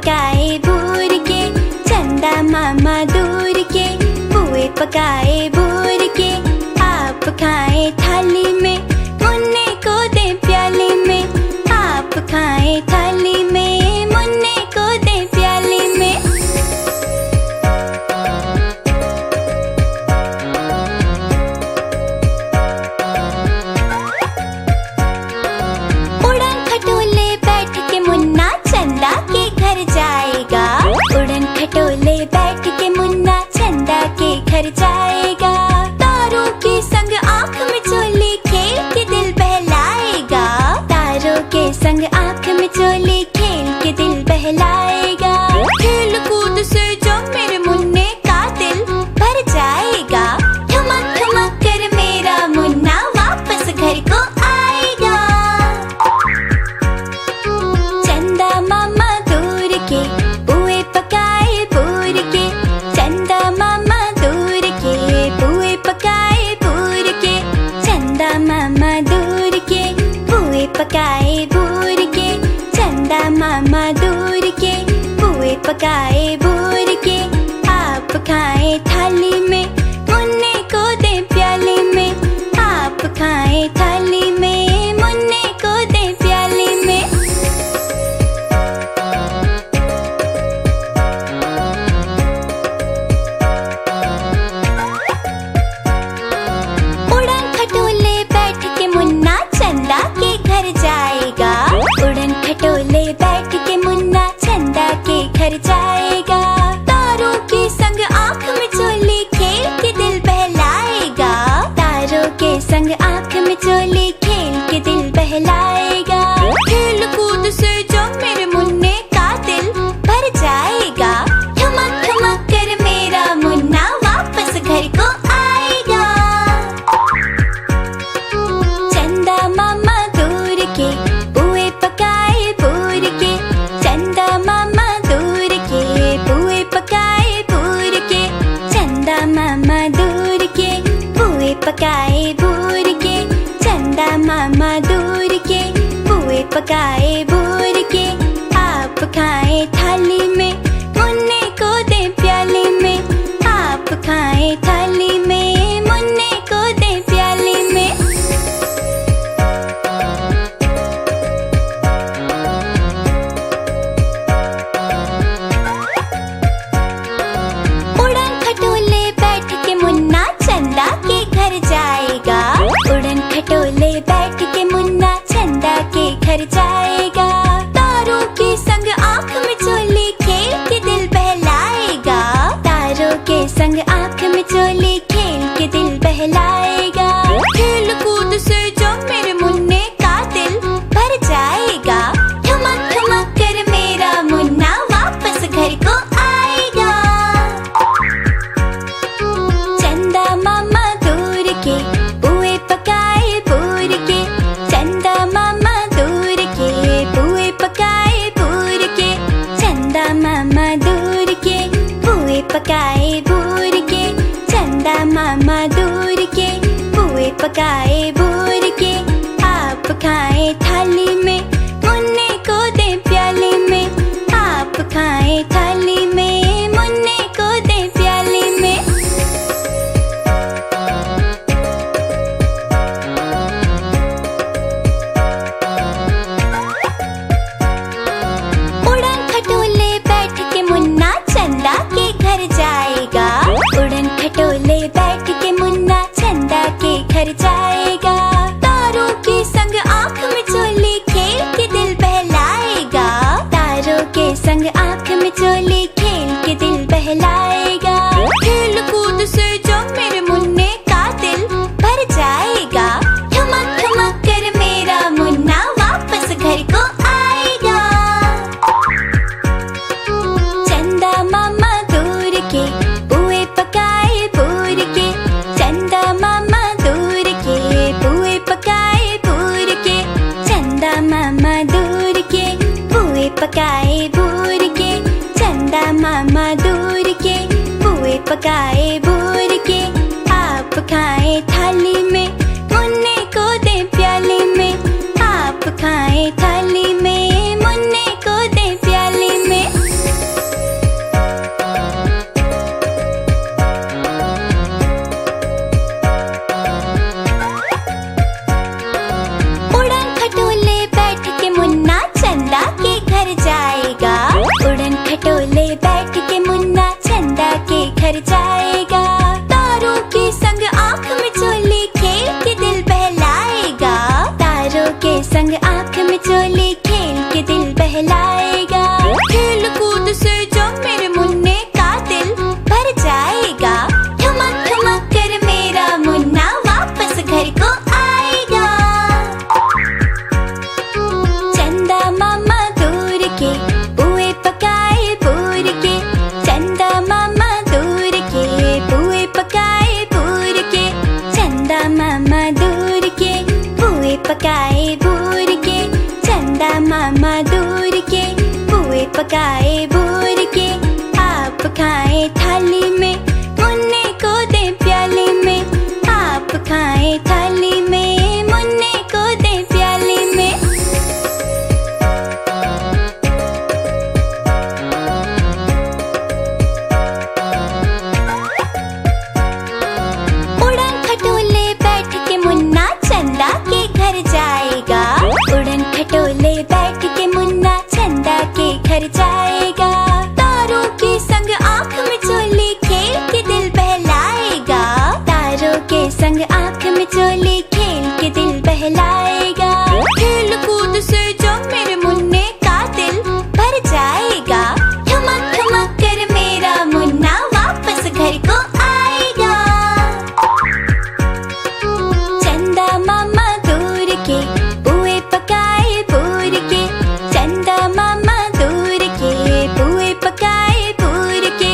पकाए भूर के, चंदा मामा दूर के। पुए पकाए भूर के, आप खाएं थाली में, मुन्ने को दे प्याली में। आप खाएं थाली में, मुन्ने को दे प्याली में। उड़न खटोले बैठ के मुन्ना चंदा के घर जाएगा। उड़न खटोले बैठ के मुन्ना चंदा के घर जाएगा। तारों के संग आँख में चोली खेल के दिल बहलाएगा। तारों के संग आँख में चोली खेल के दिल बहलाएगा। खेल कूद से जब मेरे मुन्ने का दिल भर जाएगा। ठमक ठमक कर मेरा मुन्ना वापस घर को आएगा। चंदा मामा दूर के, पुए पकाए भूर के। चंदा मामा दूर के, पुए पकाए भूर के। चंदा मामा दूर के, पुए पकाए भूर के। चंदा मामा दूर के, पुए पकाए भूर के। आप खाएं थाली में, मुन्ने को दे प्याली में। आप खाएं थाली में, मुन्ने को दे प्याली में। उड़न खटोले बैठ के मुन्ना चंदा के घर जाएगा। उड़न खटोले बैठ के मुन्ना चंदा के घर जाएगा। तारों के संग आँख में चोली खेल के दिल बहलाएगा। तारों के संग आँख में चोली खेल के दिल बहलाएगा। खेल कूद से जब मेरे मुन्ने का दिल भर जाएगा। ठमक ठमक कर मेरा मुन्ना वापस घर को आएगा। चंदा मामा दूर के, पुए पकाए भूर के। चंदा मामा दूर के, पुए पकाए भूर के। चंदा मामा दूर के, पुए पकाए भूर के। चंदा मामा दूर के, पुए पकाए भूर के। आप खाएं थाली में, मुन्ने को दे प्याली में। आप खाएं थाली में, मुन्ने को दे प्याली में। उड़न खटोले बैठ के मुन्ना चंदा के घर जाएगा। उड़न खटोले बैठ के मुन्ना चंदा के घर जाएगा। तारों के संग आँख में चोली खेल के दिल बहलाएगा। तारों के संग आँख में चोली खेल के दिल बहलाएगा। खेल कूद से जब मेरे मुन्ने का दिल भर जाएगा। ठमक ठमक कर मेरा मुन्ना वापस घर को आएगा। चंदा मामा दूर के, पुए पकाए भूर के। चंदा मामा दूर के, पुए पकाए भूर के। चंदा मामा दूर के, पुए पकाए भूर के। चंदा मामा दूर के, पुए पकाए भूर के। आप खाएं थाली में, मुन्ने को दे प्याली में। आप खाएं थाली में, मुन्ने को दे प्याली में। उड़न खटोले बैठ के मुन्ना चंदा के घर जाएगा। उड़न खटोले बैठ के मुन्ना चंदा के घर जाएगा। तारों के संग आँख में चोली खेल के दिल बहलाएगा। तारों के संग आँख में चोली खेल के दिल बहलाएगा। खेल कूद से जब मेरे मुन्ने का दिल भर जाएगा। ठमक ठमक कर मेरा मुन्ना वापस घर को आएगा। चंदा मामा दूर के, पुए पकाए भूर के। चंदा मामा दूर के, पुए पकाए भूर के। चंदा मामा दूर के, पुए पकाए भूर के। चंदा मामा दूर के, पुए पकाए भूर के। आप खाएं थाली में, मुन्ने को दे प्याली में। आप खाएं थाली में, मुन्ने को दे प्याली में। आँख में चोली खेल के दिल बहलाएगा। खेल कूद से जब मेरे मुन्ने का दिल भर जाएगा। ठुमक ठुमक कर मेरा मुन्ना वापस घर को आएगा। चंदा मामा दूर के पुए पकाए पूर के। चंदा मामा दूर के पुए पकाए पूर के। चंदा मामा दूर के पुए पकाए बूर के। चंदा मामा दूर के पुए पकाए बूर के। आप खाएं थाली में मुन्ने को दे प्याले में। आप खाएं थाली में मुन्ने को दे प्याले में। उड़न खटोले बैठ के मुन्ना चंदा के घर जाएगा। उड़न खटोले बैठ के मुन्ना चंदा के घर जाएगा। तारों के संग आँख में चोली खेल के दिल बहलाएगा। तारों के संग आँख में चोली खेल के दिल बहलाएगा। खेल कूद से जब मेरे मुन्ने का दिल भर जाएगा। ठुमक ठुमक कर मेरा मुन्ना वापस घर को आएगा। चंदा मामा दूर के पुए पकाए पूर के। चंदा मामा दूर के पुए पकाए पूर के।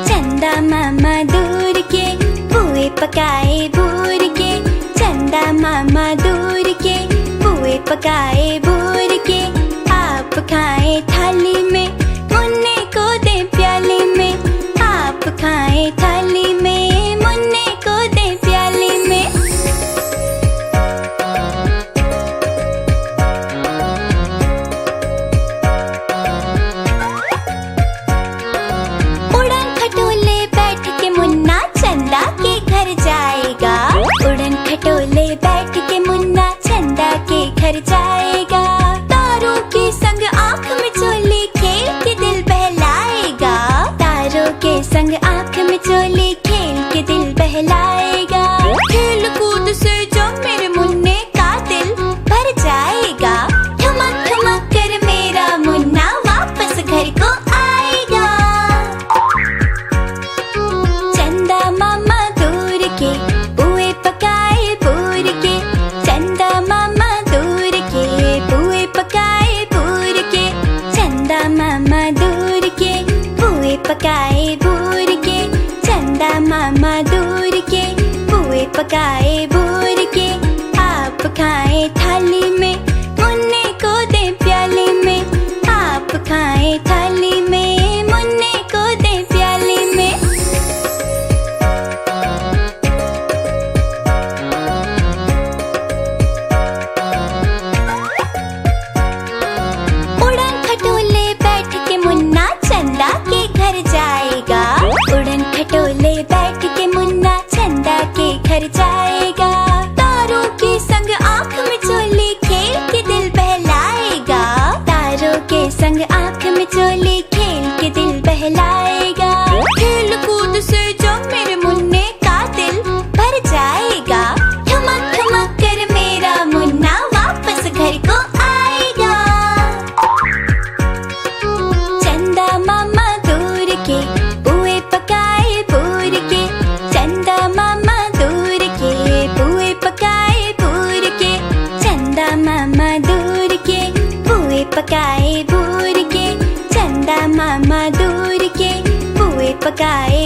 चंदा मामा दूर के पुए पकाए बूर के। चंदा मामा दूर के पुए पकाए बूर के। आप खाएं थाली में मुन्ने को दे प्याले में। आप खाएं थाली में मुन्ने को दे प्याले में। उड़न खटोले बैठ के मुन्ना चंदा के घर जाएगा। उड़न खटोले बैठ के मुन्ना चंदा के घर जाएगा। तारों के संग आँख में चोली खेल के दिल बहलाएगा। तारों के संग आँख में चोली खेल के दिल बहलाएगा। खेल कूद से जब मेरे मुन्ने का दिल भर जाएगा। ठुमक ठुमक कर मेरा मुन्ना वापस घर को आएगा। चंदा मामा दूर के पुए पकाए पूर के। चंदा मामा दूर के पुए पकाए पूर के। चंदा मामा दूर के पुए पकाए बूर के। चंदा मामा दूर के पुए पकाए बूर के। आप खाएं थाली में मुन्ने को दे प्याले में। आप खाएं थाली में मुन्ने को दे प्याले में। उड़न खटोले बैठ के मुन्ना चंदा के घर जाएगा। उड़न खटोले बैठ के मुन्ना चंदा के घर जाएगा। तारों के संग आँख में चोली खेल के दिल बहलाएगा। तारों के संग आँख में चोली खेल के दिल बहलाएगा। खेल कूद से जब मेरे मुन्ने का दिल भर जाएगा। ठुमक ठुमक कर मेरा मुन्ना वापस घर को आएगा। चंदा मामा दूर के पुए पकाए पूर के। चंदा मामा दूर के पुए पकाए पूर के। चंदा मामा दूर के पुए पकाए बूर के। चंदा मामा दूर के पुए पकाए